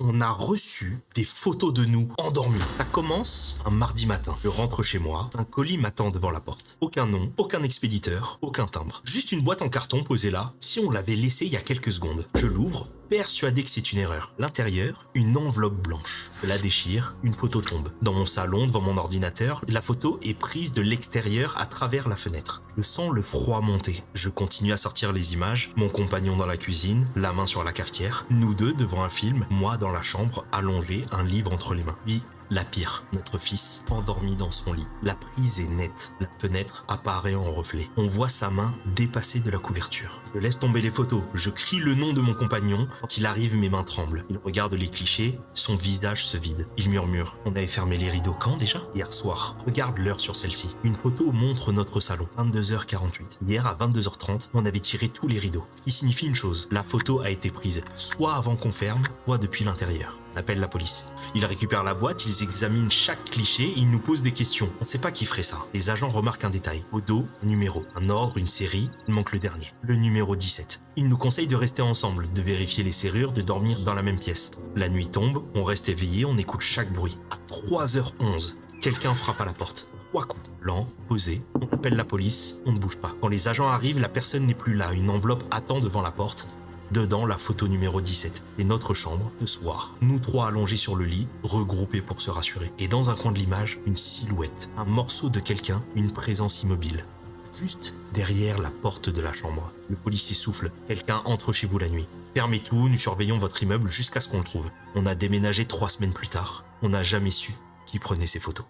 on a reçu des photos de nous endormis. Ça commence un mardi matin. Je rentre chez moi, un colis m'attend devant la porte. Aucun nom, aucun expéditeur, aucun timbre. Juste une boîte en carton posée là, si on l'avait laissée il y a quelques secondes. Je l'ouvre, persuadé que c'est une erreur. L'intérieur, une enveloppe blanche. Je la déchire, une photo tombe. Dans mon salon, devant mon ordinateur, la photo est prise de l'extérieur à travers la fenêtre. Je sens le froid monter. Je continue à sortir les images, mon compagnon dans la cuisine, la main sur la cafetière, nous deux devant un film, moi dans la chambre, allongé, un livre entre les mains. Puis, la pire, notre fils endormi dans son lit. La prise est nette, la fenêtre apparaît en reflet. On voit sa main dépasser de la couverture. Je laisse tomber les photos, je crie le nom de mon compagnon. Quand il arrive, mes mains tremblent. Il regarde les clichés, son visage se vide. Il murmure, on avait fermé les rideaux quand déjà? Hier soir. Regarde l'heure sur celle-ci. Une photo montre notre salon, 22h48. Hier à 22h30, on avait tiré tous les rideaux. Ce qui signifie une chose, la photo a été prise soit avant qu'on ferme, soit depuis l'intérieur. On appelle la police. Ils récupèrent la boîte, ils examinent chaque cliché, ils nous posent des questions. On sait pas qui ferait ça. Les agents remarquent un détail. Au dos, un numéro, un ordre, une série, il manque le dernier. Le numéro 17. Ils nous conseillent de rester ensemble, de vérifier les serrures, de dormir dans la même pièce. La nuit tombe, on reste éveillé, on écoute chaque bruit. À 3h11, quelqu'un frappe à la porte. 3 coups. Lent, posé, on appelle la police, on ne bouge pas. Quand les agents arrivent, la personne n'est plus là. Une enveloppe attend devant la porte. Dedans, la photo numéro 17. C'est notre chambre, ce soir. Nous trois allongés sur le lit, regroupés pour se rassurer. Et dans un coin de l'image, une silhouette. Un morceau de quelqu'un, une présence immobile. Juste derrière la porte de la chambre. Le policier souffle. Quelqu'un entre chez vous la nuit. Fermez tout, nous surveillons votre immeuble jusqu'à ce qu'on le trouve. On a déménagé 3 semaines plus tard. On n'a jamais su qui prenait ces photos.